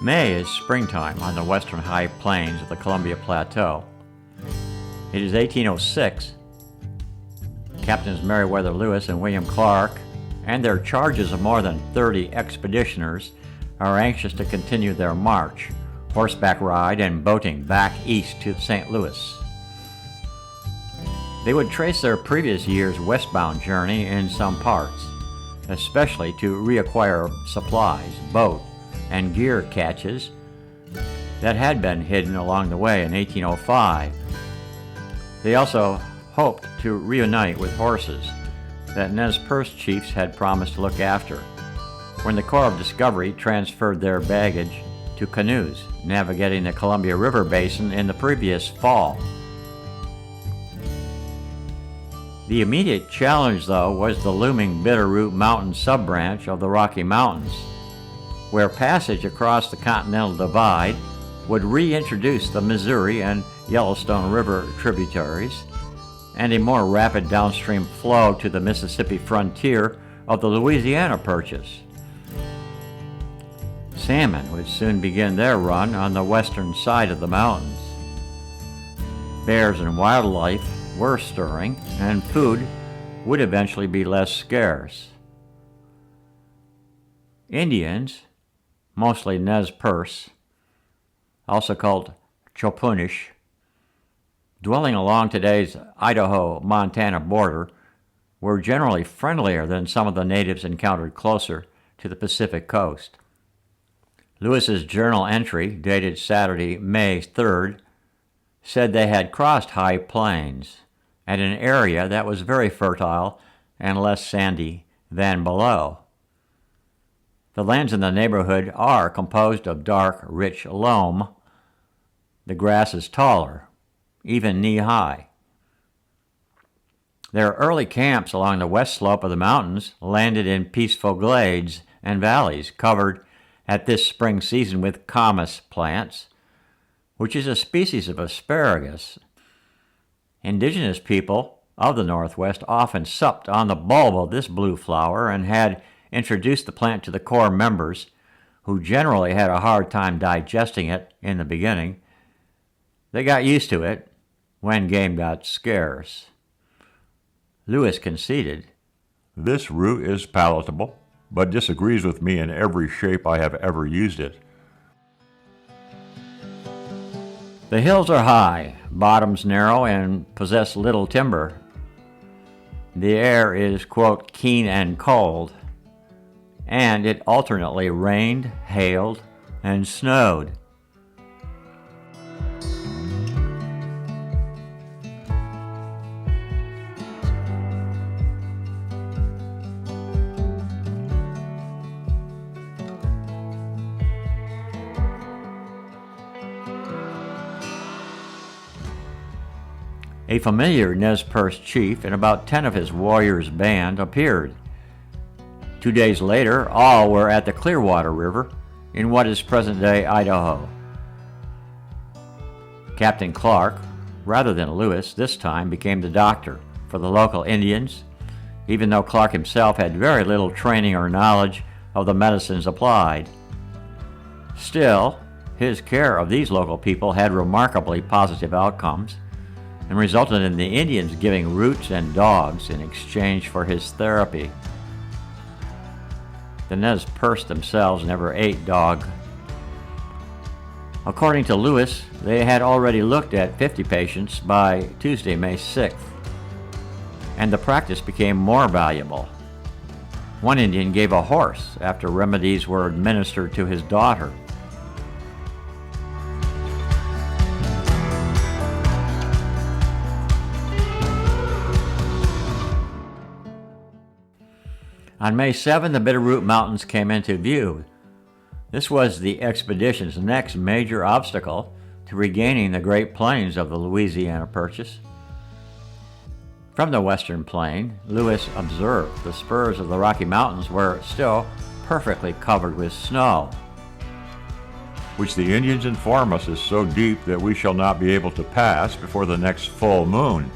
May is springtime on the western high plains of the Columbia Plateau. It is 1806. Captains Meriwether Lewis and William Clark and their charges of more than 30 expeditioners are anxious to continue their march, horseback ride, and boating back east to St. Louis. They would trace their previous year's westbound journey in some parts, especially to reacquire supplies, boat, and gear caches that had been hidden along the way in 1805. They also hoped to reunite with horses that Nez Perce chiefs had promised to look after when the Corps of Discovery transferred their baggage to canoes navigating the Columbia River basin in the previous fall. The immediate challenge, though, was the looming Bitterroot Mountain sub-branch of the Rocky Mountains, where passage across the Continental Divide would reintroduce the Missouri and Yellowstone River tributaries and a more rapid downstream flow to the Mississippi frontier of the Louisiana Purchase. Salmon would soon begin their run on the western side of the mountains. Bears and wildlife were stirring, and food would eventually be less scarce. Indians, mostly Nez Perce, also called Chopunish, dwelling along today's Idaho-Montana border, were generally friendlier than some of the natives encountered closer to the Pacific coast. Lewis's journal entry, dated Saturday, May 3rd, said they had crossed high plains at an area that was very fertile and less sandy than below. The lands in the neighborhood are composed of dark, rich loam. The grass is taller, even knee-high. Their early camps along the west slope of the mountains landed in peaceful glades and valleys covered at this spring season with camas plants, which is a species of asparagus. Indigenous people of the Northwest often supped on the bulb of this blue flower and had introduced the plant to the Corps members, who generally had a hard time digesting it in the beginning. They got used to it when game got scarce. Lewis conceded, "This root is palatable, but disagrees with me in every shape I have ever used it." The hills are high, bottoms narrow, and possess little timber. The air is, quote, keen and cold, and it alternately rained, hailed, and snowed. A familiar Nez Perce chief and about 10 of his warriors' band appeared. 2 days later, all were at the Clearwater River in what is present-day Idaho. Captain Clark, rather than Lewis, this time became the doctor for the local Indians, even though Clark himself had very little training or knowledge of the medicines applied. Still, his care of these local people had remarkably positive outcomes and resulted in the Indians giving roots and dogs in exchange for his therapy. The Nez Perce themselves never ate dog. According to Lewis, they had already looked at 50 patients by Tuesday, May 6th, and the practice became more valuable. One Indian gave a horse after remedies were administered to his daughter. On May 7, the Bitterroot Mountains came into view. This was the expedition's next major obstacle to regaining the Great Plains of the Louisiana Purchase. From the western plain, Lewis observed the spurs of the Rocky Mountains were still perfectly covered with snow, "which the Indians inform us is so deep that we shall not be able to pass before the next full moon,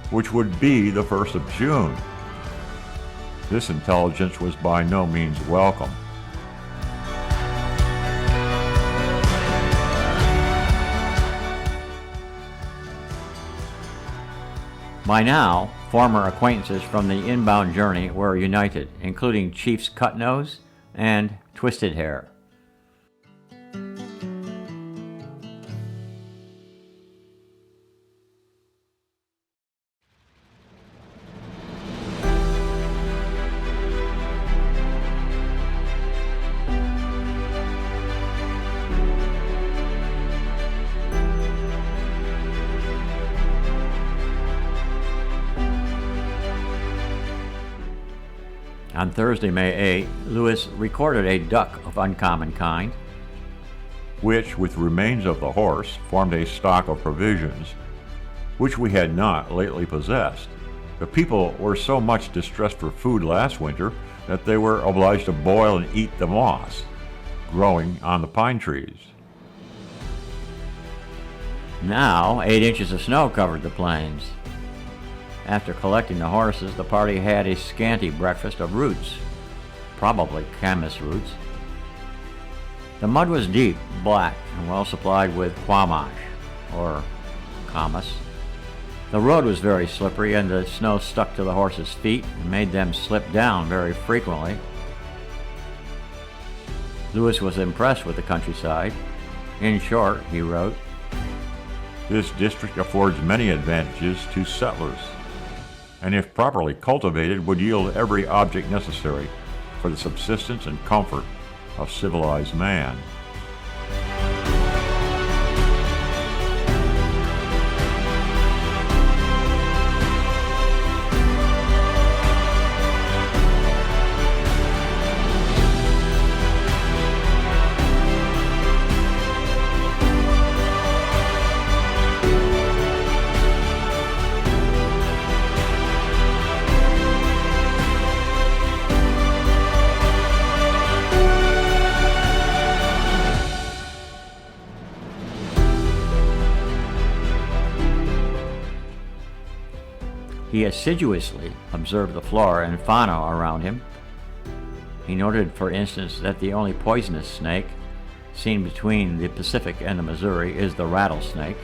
which would be the 1st of June. This intelligence was by no means welcome. By now, former acquaintances from the inbound journey were united, including Chiefs Cutnose and Twisted Hair. On Thursday, May 8, Lewis recorded a duck of uncommon kind, which, with remains of the horse, formed a stock of provisions, which we had not lately possessed. The people were so much distressed for food last winter that they were obliged to boil and eat the moss growing on the pine trees. Now, 8 inches of snow covered the plains. After collecting the horses, the party had a scanty breakfast of roots, probably camas roots. The mud was deep, black, and well supplied with quamash, or camas. The road was very slippery, and the snow stuck to the horses' feet and made them slip down very frequently. Lewis was impressed with the countryside. In short, he wrote, "This district affords many advantages to settlers, and if properly cultivated would yield every object necessary for the subsistence and comfort of civilized man." He assiduously observed the flora and fauna around him. He noted, for instance, that the only poisonous snake seen between the Pacific and the Missouri is the rattlesnake.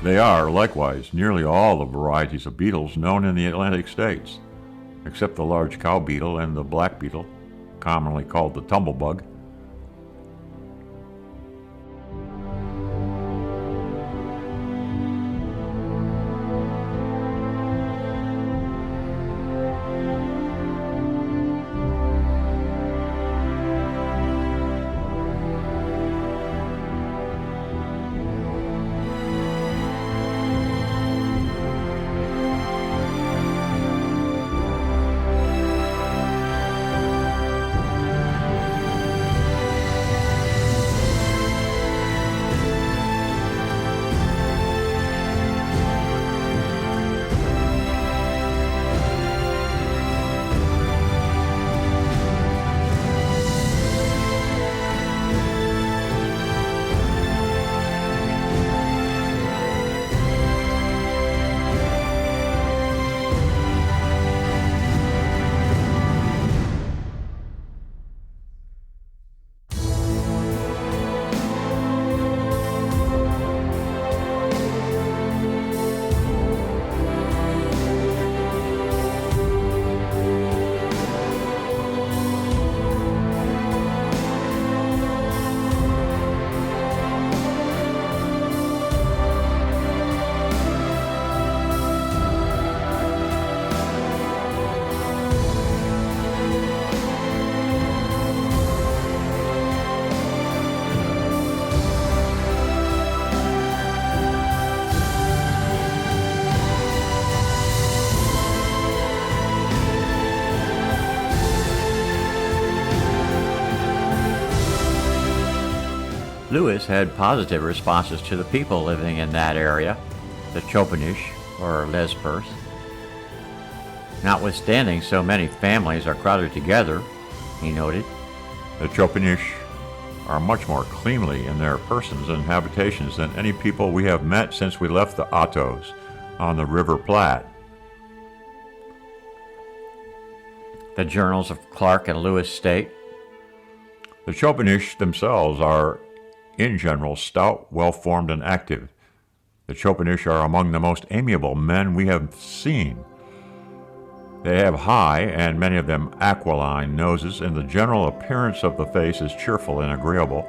They are, likewise, nearly all the varieties of beetles known in the Atlantic states, except the large cow beetle and the black beetle, commonly called the tumblebug. Lewis had positive responses to the people living in that area, the Chopanish, or Nez Perce. Notwithstanding so many families are crowded together, he noted, The Chopanish are much more cleanly in their persons and habitations than any people we have met since we left the Ottos on the River Platte. The journals of Clark and Lewis state, The Chopanish themselves are, in general, stout, well-formed, and active. The Chopanish are among the most amiable men we have seen. They have high, and many of them aquiline, noses, and the general appearance of the face is cheerful and agreeable,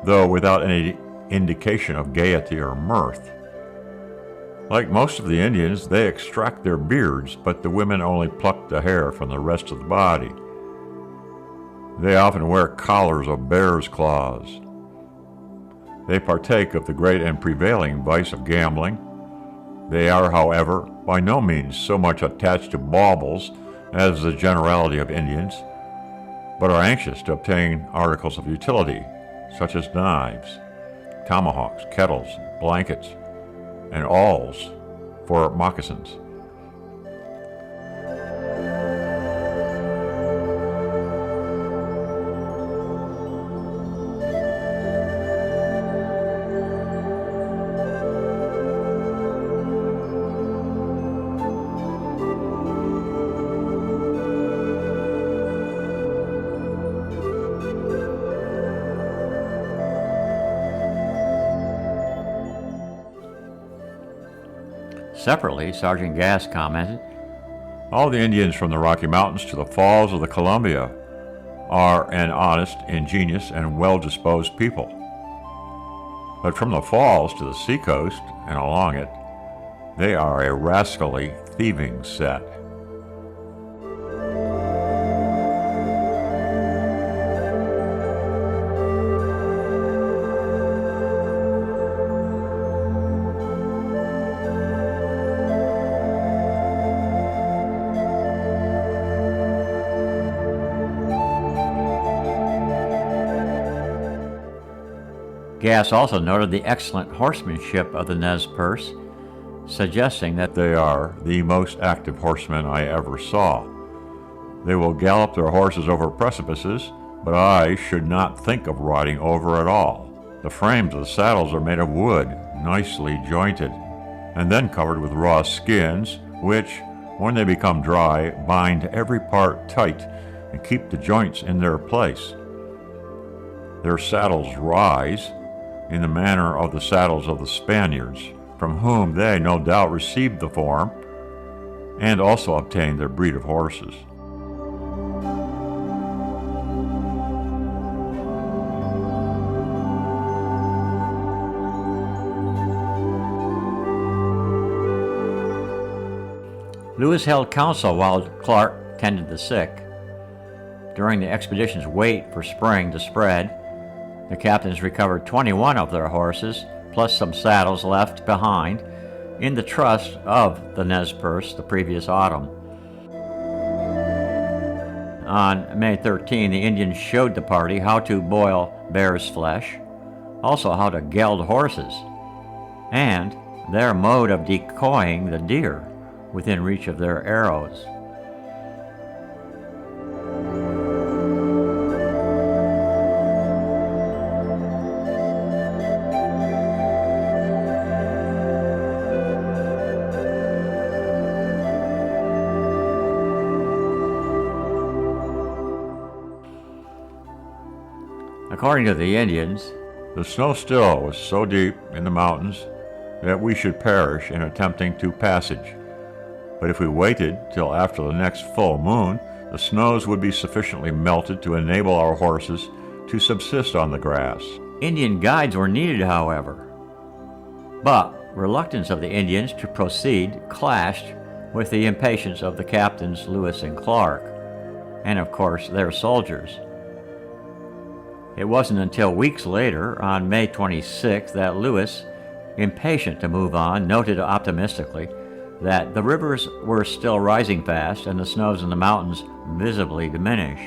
though without any indication of gaiety or mirth. Like most of the Indians, they extract their beards, but the women only pluck the hair from the rest of the body. They often wear collars of bear's claws. They partake of the great and prevailing vice of gambling. They are, however, by no means so much attached to baubles as the generality of Indians, but are anxious to obtain articles of utility, such as knives, tomahawks, kettles, blankets, and awls for moccasins. Separately, Sergeant Gass commented, All the Indians from the Rocky Mountains to the Falls of the Columbia are an honest, ingenious, and well-disposed people. But from the Falls to the seacoast and along it, they are a rascally, thieving set. Gass also noted the excellent horsemanship of the Nez Perce, suggesting that They are the most active horsemen I ever saw. They will gallop their horses over precipices, but I should not think of riding over at all. The frames of the saddles are made of wood, nicely jointed, and then covered with raw skins, which, when they become dry, bind every part tight and keep the joints in their place. Their saddles rise in the manner of the saddles of the Spaniards, from whom they no doubt received the form, and also obtained their breed of horses. Lewis held council while Clark tended the sick. During the expedition's wait for spring to spread, the captains recovered 21 of their horses, plus some saddles left behind in the trust of the Nez Perce the previous autumn. On May 13, the Indians showed the party how to boil bear's flesh, also how to geld horses, and their mode of decoying the deer within reach of their arrows. According to the Indians, The snow still was so deep in the mountains that we should perish in attempting to passage. But if we waited till after the next full moon, the snows would be sufficiently melted to enable our horses to subsist on the grass. Indian guides were needed, however. But reluctance of the Indians to proceed clashed with the impatience of the captains Lewis and Clark, and of course their soldiers. It wasn't until weeks later, on May 26, that Lewis, impatient to move on, noted optimistically that the rivers were still rising fast and the snows in the mountains visibly diminish.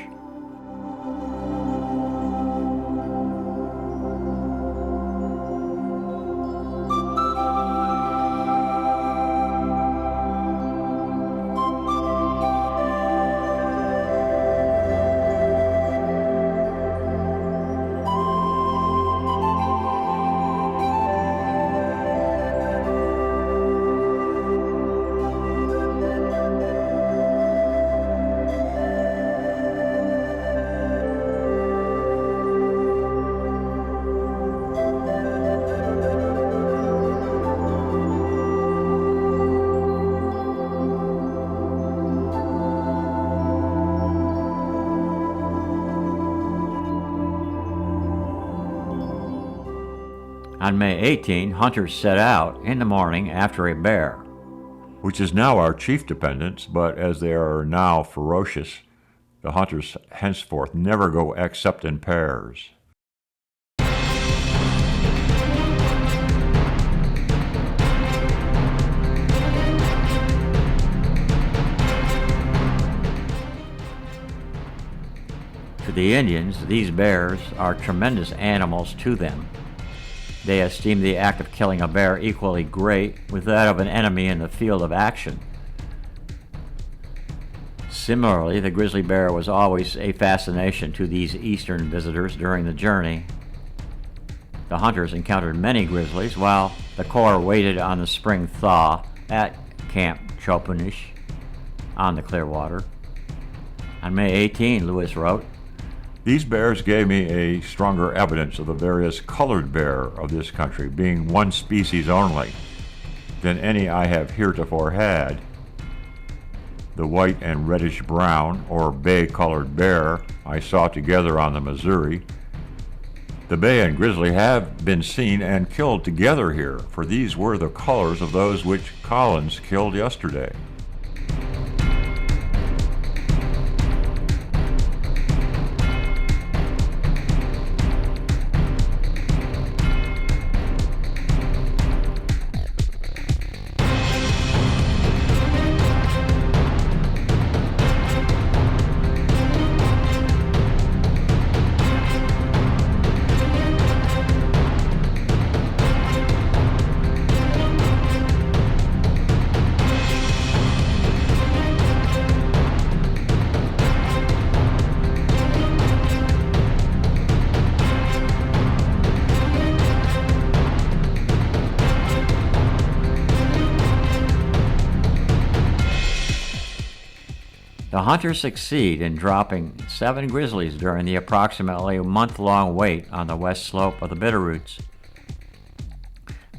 On May 18, hunters set out in the morning after a bear, which is now our chief dependence, but as they are now ferocious, the hunters henceforth never go except in pairs. To the Indians, these bears are tremendous animals to them. They esteem the act of killing a bear equally great with that of an enemy in the field of action. Similarly, the grizzly bear was always a fascination to these eastern visitors during the journey. The hunters encountered many grizzlies while the Corps waited on the spring thaw at Camp Chopunish on the Clearwater. On May 18, Lewis wrote, "These bears gave me a stronger evidence of the various colored bear of this country being one species only than any I have heretofore had. The white and reddish brown or bay-colored bear I saw together on the Missouri. The bay and grizzly have been seen and killed together here, for these were the colors of those which Collins killed yesterday." The hunters succeed in dropping 7 grizzlies during the approximately month-long wait on the west slope of the Bitterroots.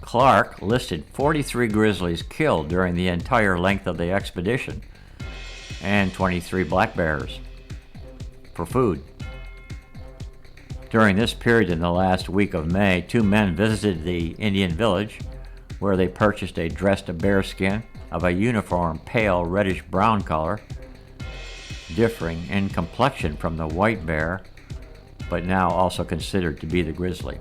Clark listed 43 grizzlies killed during the entire length of the expedition, and 23 black bears for food. During this period in the last week of May, 2 men visited the Indian village, where they purchased a dressed bearskin of a uniform pale reddish-brown color, differing in complexion from the white bear, but now also considered to be the grizzly.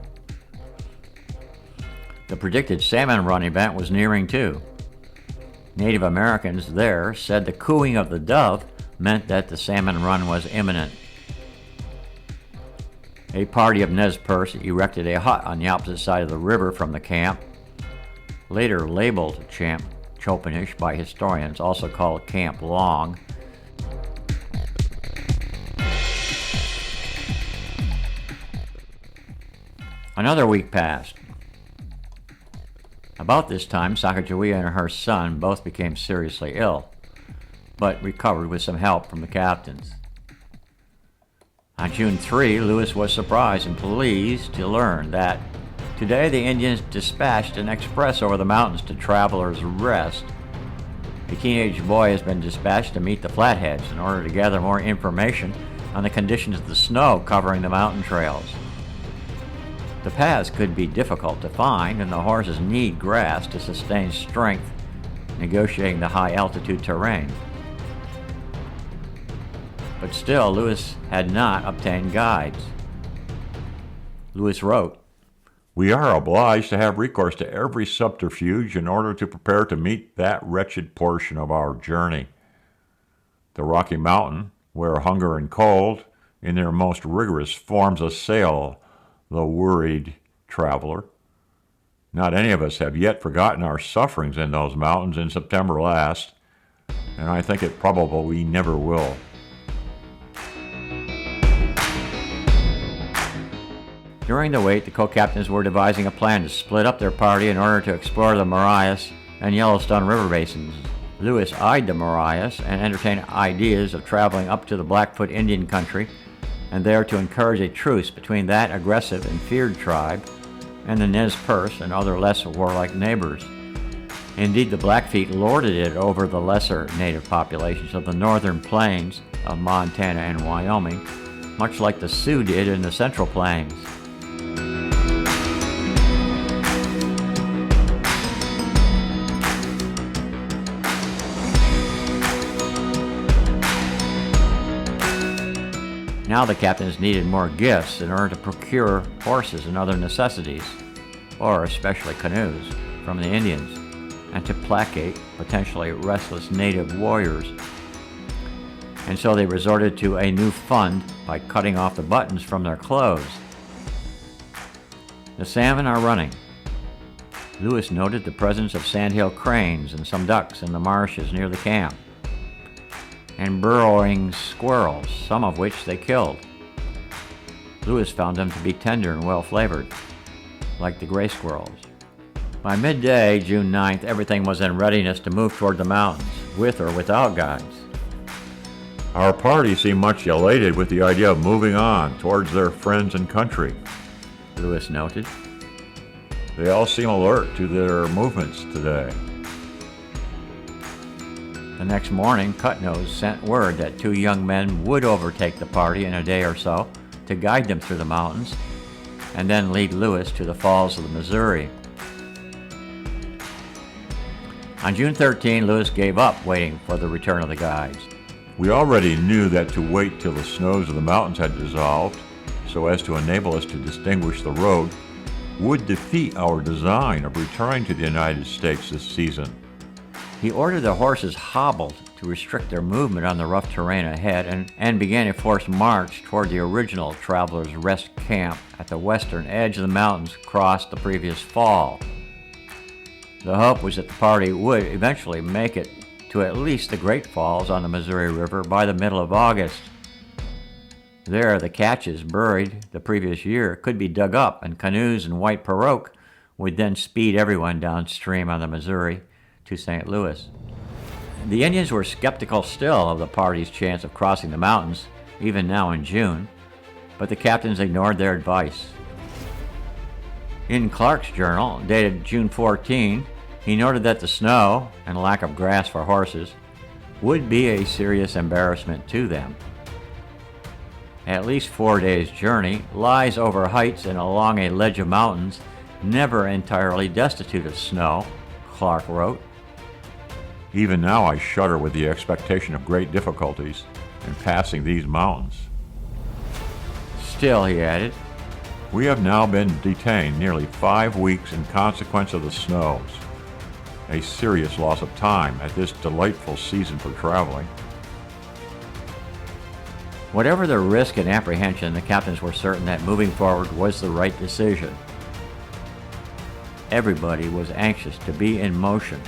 The predicted salmon run event was nearing too. Native Americans there said the cooing of the dove meant that the salmon run was imminent. A party of Nez Perce erected a hut on the opposite side of the river from the camp, later labeled Camp Chopunish by historians, also called Camp Long. Another week passed. About this time, Sacagawea and her son both became seriously ill, but recovered with some help from the captains. On June 3, Lewis was surprised and pleased to learn that today the Indians dispatched an express over the mountains to Travelers Rest. A teenage boy has been dispatched to meet the Flatheads in order to gather more information on the conditions of the snow covering the mountain trails. The paths could be difficult to find, and the horses need grass to sustain strength negotiating the high-altitude terrain. But still, Lewis had not obtained guides. Lewis wrote, "We are obliged to have recourse to every subterfuge in order to prepare to meet that wretched portion of our journey. The Rocky Mountain, where hunger and cold, in their most rigorous forms, assail the worried traveler. Not any of us have yet forgotten our sufferings in those mountains in September last, and I think it probable we never will. During the wait, the co-captains were devising a plan to split up their party in order to explore the Marias and Yellowstone River basins. Lewis eyed the Marias and entertained ideas of traveling up to the Blackfoot Indian country and there to encourage a truce between that aggressive and feared tribe and the Nez Perce and other less warlike neighbors. Indeed, the Blackfeet lorded it over the lesser native populations of the northern plains of Montana and Wyoming, much like the Sioux did in the Central Plains. Now the captains needed more gifts in order to procure horses and other necessities, or especially canoes, from the Indians, and to placate potentially restless native warriors. And so they resorted to a new fund by cutting off the buttons from their clothes. The salmon are running. Lewis noted the presence of sandhill cranes and some ducks in the marshes near the camp, and burrowing squirrels, some of which they killed. Lewis found them to be tender and well-flavored, like the gray squirrels. By midday, June 9th, everything was in readiness to move toward the mountains, with or without guides. Our party seemed much elated with the idea of moving on towards their friends and country, Lewis noted. They all seem alert to their movements today. The next morning, Cutnose sent word that 2 young men would overtake the party in a day or so to guide them through the mountains, and then lead Lewis to the falls of the Missouri. On June 13, Lewis gave up waiting for the return of the guides. We already knew that to wait till the snows of the mountains had dissolved, so as to enable us to distinguish the road, would defeat our design of returning to the United States this season. He ordered the horses hobbled to restrict their movement on the rough terrain ahead and began a forced march toward the original Travelers' Rest camp at the western edge of the mountains crossed the previous fall. The hope was that the party would eventually make it to at least the Great Falls on the Missouri River by the middle of August. There, the caches buried the previous year could be dug up, and canoes and white pirogue would then speed everyone downstream on the Missouri to St. Louis. The Indians were skeptical still of the party's chance of crossing the mountains, even now in June, but the captains ignored their advice. In Clark's journal, dated June 14, he noted that the snow and lack of grass for horses would be a serious embarrassment to them. At least 4 days' journey lies over heights and along a ledge of mountains never entirely destitute of snow, Clark wrote. Even now I shudder with the expectation of great difficulties in passing these mountains. Still, he added, we have now been detained nearly 5 weeks in consequence of the snows, a serious loss of time at this delightful season for traveling. Whatever the risk and apprehension, the captains were certain that moving forward was the right decision. Everybody was anxious to be in motion